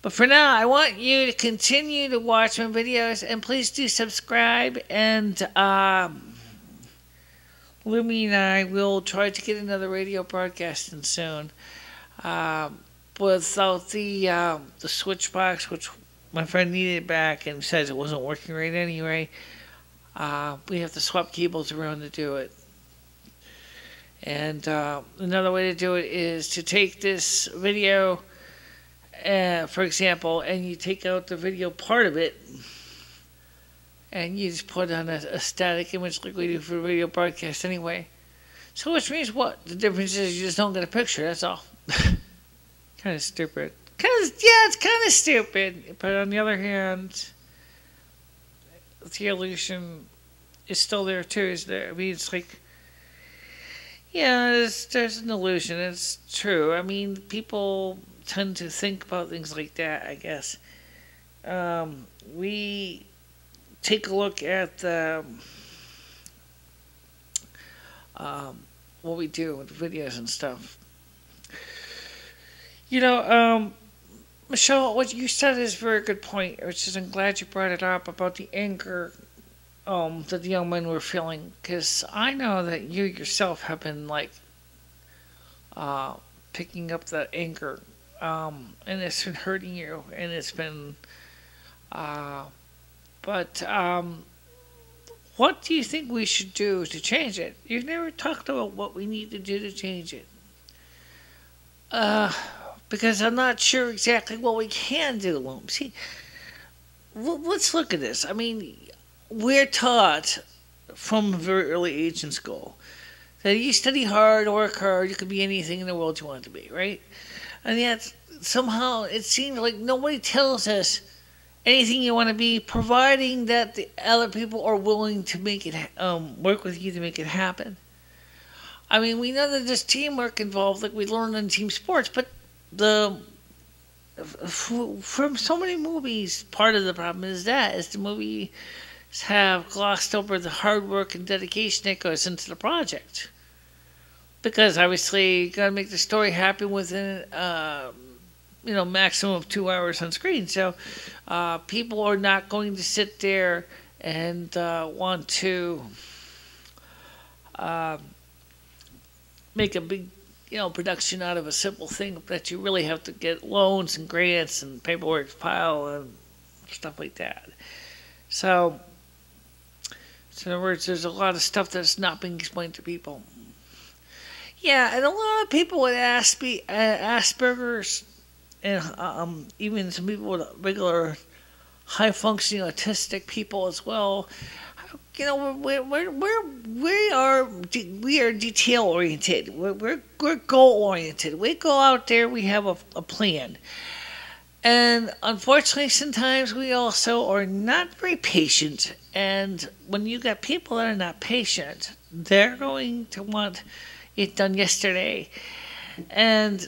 But for now, I want you to continue to watch my videos, and please do subscribe, and Lumi and I will try to get another radio broadcasting soon. Without the switch box, which my friend needed back and says it wasn't working right anyway, we have to swap cables around to do it. And another way to do it is to take this video, for example, and you take out the video part of it, and you just put on a static image like we do for video broadcast anyway. So which means what? The difference is you just don't get a picture, that's all. Kind of stupid. It's kind of stupid. But on the other hand, the illusion is still there too, isn't there? I mean, it's like, there's an illusion. It's true. I mean, people tend to think about things like that, I guess. We take a look at what we do with videos and stuff. Michele, what you said is a very good point, which is I'm glad you brought it up about the anger that the young men were feeling, because I know that you yourself have been picking up that anger, and it's been hurting you, and it's been but what do you think we should do to change it? You've never talked about what we need to do to change it. Because I'm not sure exactly what we can do. See, let's look at this. I mean, we're taught from a very early age in school that you study hard, work hard, you could be anything in the world you want to be, right? And yet, somehow, it seems like nobody tells us anything you want to be, providing that the other people are willing to make it, work with you to make it happen. I mean, we know that there's teamwork involved, like we learned in team sports, but from so many movies, part of the problem is the movies have glossed over the hard work and dedication that goes into the project. Because obviously, you gotta make the story happen within, maximum of 2 hours on screen. So, people are not going to sit there and want to make a big production out of a simple thing that you really have to get loans and grants and paperwork file and stuff like that. So, in other words, there's a lot of stuff that's not being explained to people. Yeah, and a lot of people with Asperger's, and even some people with regular high-functioning autistic people as well. You know, we are detail-oriented. We're goal-oriented. We go out there. We have a plan. And unfortunately, sometimes we also are not very patient. And when you got people that are not patient, they're going to want it done yesterday. And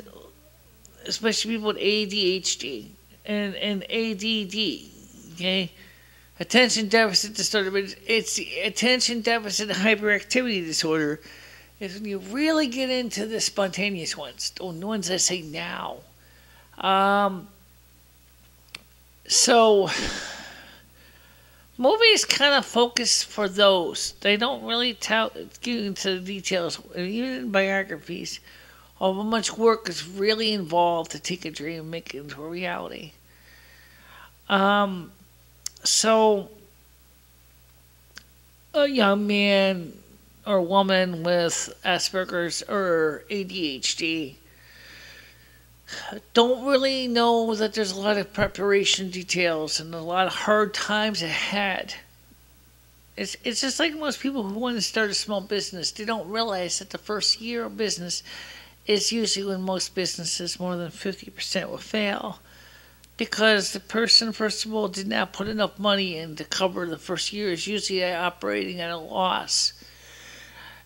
especially people with ADHD and ADD, okay? Attention deficit disorder, but it's the attention deficit hyperactivity disorder is when you really get into the spontaneous ones, the ones that say now. So, movies kind of focus for those. They don't really get into the details, even in biographies, of how much work is really involved to take a dream and make it into a reality. So, a young man or woman with Asperger's or ADHD don't really know that there's a lot of preparation details and a lot of hard times ahead. It's just like most people who want to start a small business. They don't realize that the first year of business is usually when most businesses, more than 50%, will fail. Because the person, first of all, did not put enough money in to cover the first year. Is usually operating at a loss.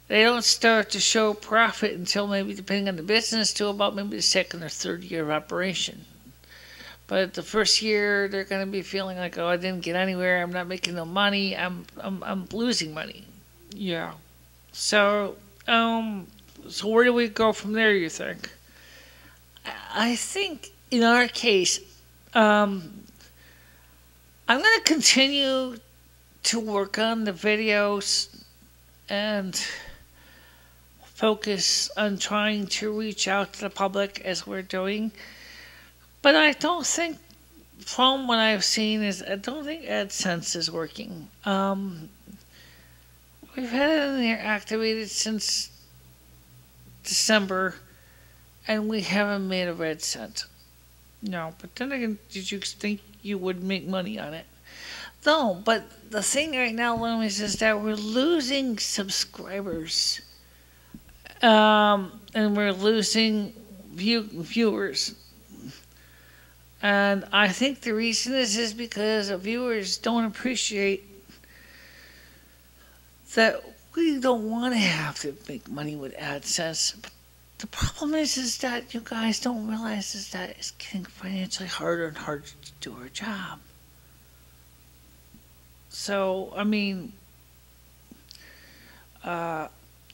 They don't start to show profit until maybe, depending on the business, to about maybe the second or third year of operation. But the first year, they're going to be feeling like, oh, I didn't get anywhere. I'm not making no money. I'm losing money. Yeah. So where do we go from there, you think? I think, in our case, I'm going to continue to work on the videos and focus on trying to reach out to the public as we're doing. But I don't think, from what I've seen, I don't think AdSense is working. We've had it in there activated since December, and we haven't made a red cent. No, but then again, did you think you would make money on it? No, but the thing right now, Loomis, is that we're losing subscribers. And we're losing viewers. And I think the reason is because viewers don't appreciate that we don't want to have to make money with AdSense. But the problem is that you guys don't realize is that it's getting financially harder and harder to do our job. So, I mean,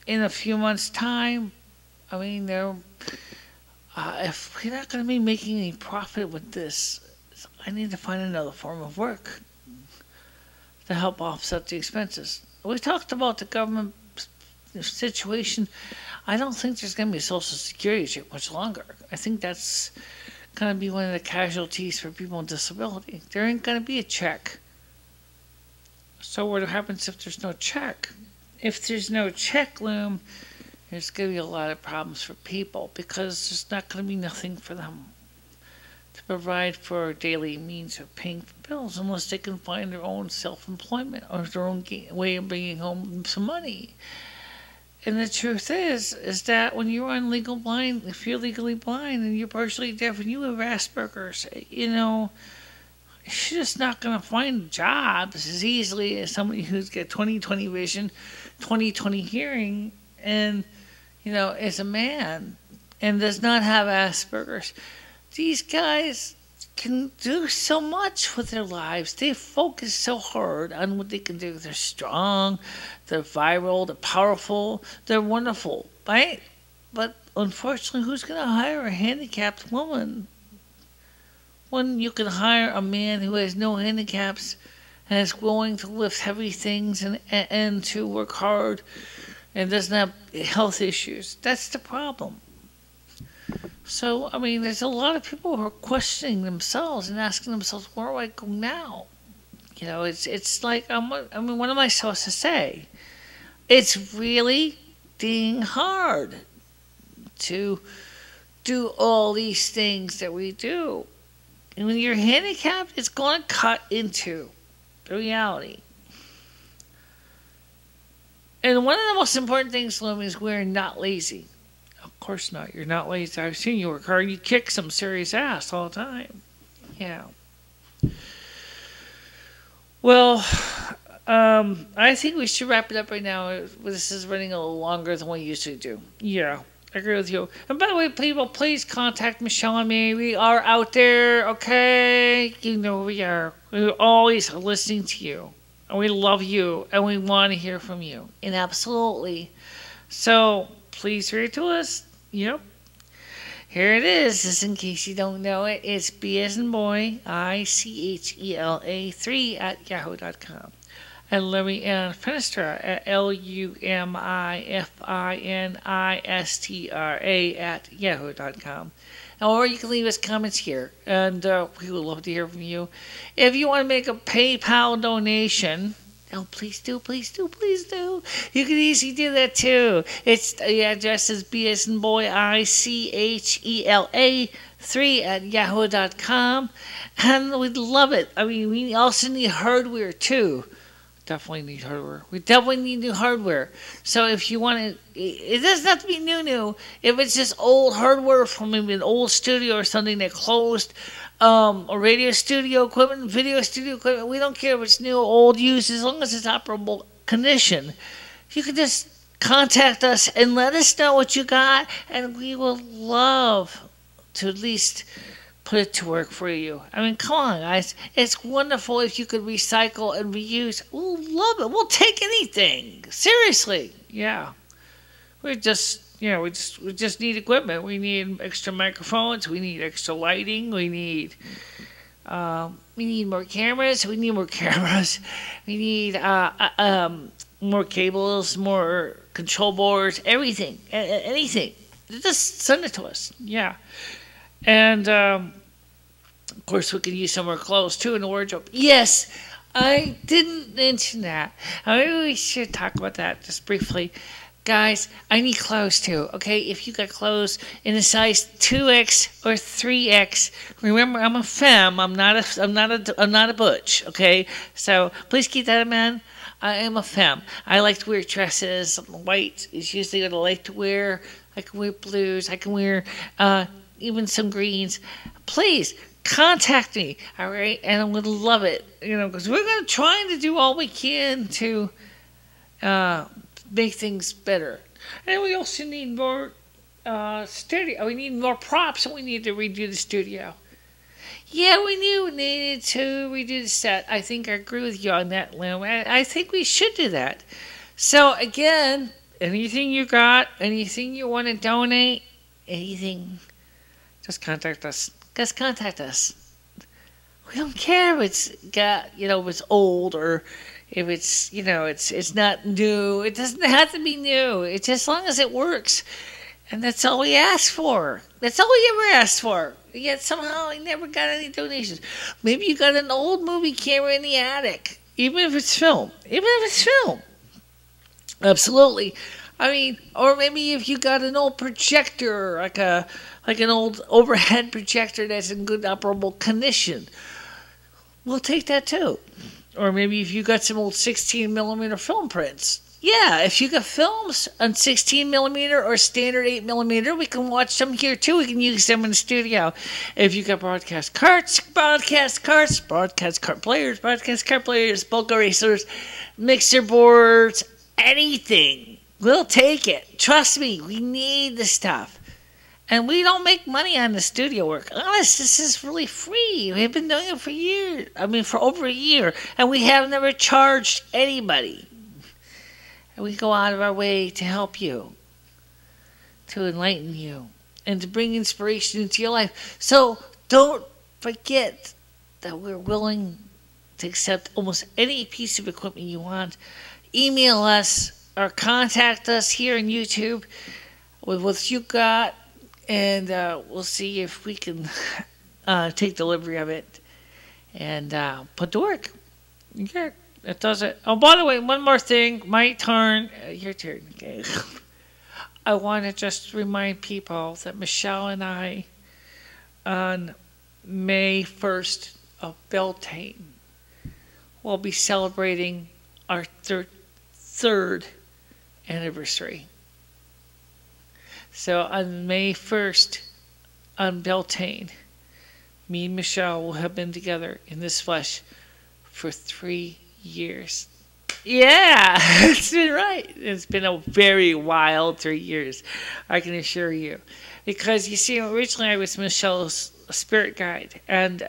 in a few months' time, I mean, if we're not going to be making any profit with this, I need to find another form of work to help offset the expenses. We talked about the government situation. I don't think there's going to be a Social Security check much longer. I think that's going to be one of the casualties for people with disability. There ain't going to be a check. So what happens if there's no check? If there's no check, Loom, there's going to be a lot of problems for people because there's not going to be nothing for them to provide for daily means of paying for bills unless they can find their own self-employment or their own way of bringing home some money. And the truth is that when you're legally blind and you're partially deaf and you have Asperger's, you know, you're just not going to find jobs as easily as somebody who's got 20/20 vision, 20/20 hearing, and, you know, is a man and does not have Asperger's. These guys can do so much with their lives. They focus so hard on what they can do. They're strong, they're viral, they're powerful, they're wonderful, right? But unfortunately, who's going to hire a handicapped woman when you can hire a man who has no handicaps and is willing to lift heavy things and to work hard and doesn't have health issues? That's the problem. So, I mean, there's a lot of people who are questioning themselves and asking themselves, where do I go now? It's like, I mean, what am I supposed to say? It's really dang hard to do all these things that we do. And when you're handicapped, it's going to cut into the reality. And one of the most important things, Loom, is we're not lazy. Of course not. You're not lazy. I've seen you work hard. You kick some serious ass all the time. Yeah. Well, I think we should wrap it up right now. This is running a little longer than we usually do. Yeah, I agree with you. And by the way, people, please contact Michele and me. We are out there, okay? You know we are. We're always listening to you. And we love you. And we want to hear from you. And absolutely. So, please read to us. Yep. Here it is. Just in case you don't know it. It's B as in boy, ICHELA 3 at yahoo.com. And Lemmy Finistra at LUMIFINISTRA at yahoo.com. Or you can leave us comments here, and we would love to hear from you. If you want to make a PayPal donation, oh, please do, please do, please do. You can easily do that too. It's the address is B as in boy, ICHELA 3 at yahoo.com. And we'd love it. I mean, we also need hardware too. Definitely need hardware. We definitely need new hardware. So if you want to, it doesn't have to be new. If it's just old hardware from maybe an old studio or something that closed, or radio studio equipment, video studio equipment, we don't care if it's new or old, used, as long as it's operable condition. You can just contact us and let us know what you got, and we will love to at least put it to work for you. I mean, come on, guys. It's wonderful if you could recycle and reuse. We'll love it. We'll take anything. Seriously. Yeah. We just need equipment. We need extra microphones. We need extra lighting. We need more cameras. We need more cameras. We need more cables, more control boards, everything. Anything. Just send it to us. Yeah. And, of course, we could use some more clothes, too, in the wardrobe. Yes, I didn't mention that. Maybe we should talk about that just briefly. Guys, I need clothes, too, okay? If you got clothes in a size 2X or 3X, remember, I'm a femme. I'm not a butch, okay? So please keep that in mind. I am a femme. I like to wear dresses. White is usually what I like to wear. I can wear blues. I can wear even some greens. Please contact me, all right? And I would love it, because we're going to try to do all we can to make things better. And we also need more studio. We need more props, and we need to redo the studio. Yeah, we needed to redo the set. I think I agree with you on that, Lynn. I think we should do that. So, again, anything you got, anything you want to donate, anything, just contact us. Just contact us. We don't care if it's got, if it's old or if it's, it's not new. It doesn't have to be new. It's as long as it works. And that's all we ask for. That's all we ever asked for. Yet somehow I never got any donations. Maybe you got an old movie camera in the attic. Even if it's film. Absolutely. I mean, or maybe if you got an old projector, like an old overhead projector that's in good operable condition, we'll take that too. Or maybe if you got some old 16 millimeter film prints. Yeah, if you got films on 16 millimeter or standard 8 millimeter, we can watch them here too. We can use them in the studio. If you got broadcast cart players, bulk erasers, mixer boards, anything, we'll take it. Trust me, we need the stuff. And we don't make money on the studio work. Honest, this is really free. We've been doing it for years. For over a year. And we have never charged anybody. And we go out of our way to help you, to enlighten you, and to bring inspiration into your life. So don't forget that we're willing to accept almost any piece of equipment you want. Email us or contact us here on YouTube with what you got, and we'll see if we can take delivery of it and put to work. Yeah, it does it. Oh, by the way, one more thing. My turn. Your turn. Okay. I want to just remind people that Michele and I, on May 1st of Beltane, will be celebrating our third anniversary. So on May 1st, on Beltane, me and Michele will have been together in this flesh for 3 years. Yeah, it's been right. It's been a very wild 3 years, I can assure you. Because you see, originally I was Michele's spirit guide, and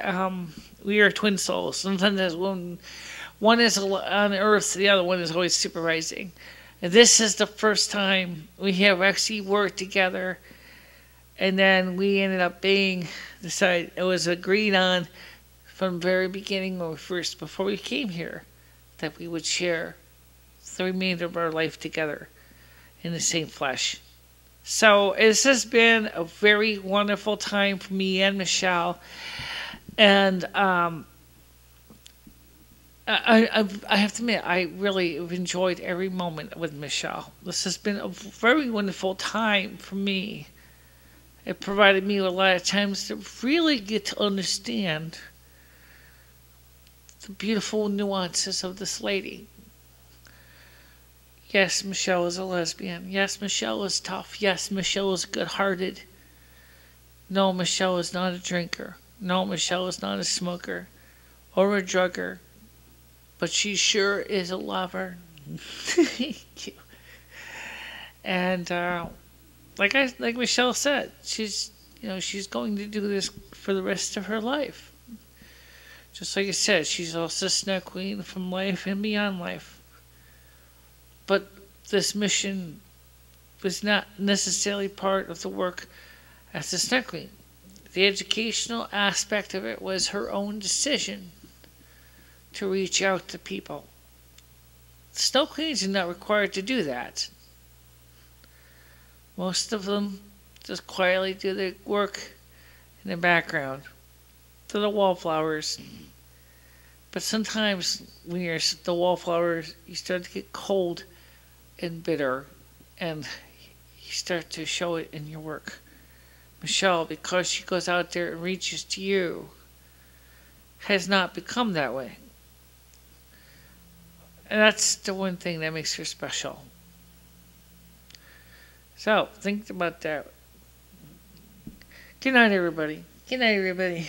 we are twin souls. Sometimes one is on Earth, the other one is always supervising. And this is the first time we have actually worked together, and then we ended up decided it was agreed on from the very beginning when before we came here, that we would share the remainder of our life together in the same flesh. So this has been a very wonderful time for me and Michele, and I have to admit, I really have enjoyed every moment with Michele. This has been a very wonderful time for me. It provided me with a lot of times to really get to understand the beautiful nuances of this lady. Yes, Michele is a lesbian. Yes, Michele is tough. Yes, Michele is good-hearted. No, Michele is not a drinker. No, Michele is not a smoker or a drugger. But she sure is a lover. Thank you. And like Michele said, she's going to do this for the rest of her life. Just like I said, she's also Snow Queen from life and beyond life. But this mission was not necessarily part of the work as a Snow Queen. The educational aspect of it was her own decision to reach out to people. Snow Queens are not required to do that. Most of them just quietly do their work in the background. To the wallflowers. But sometimes when you're the wallflowers, you start to get cold and bitter, and you start to show it in your work. Michele, because she goes out there and reaches to you, has not become that way. And that's the one thing that makes her special. So, think about that. Good night, everybody. Good night, everybody.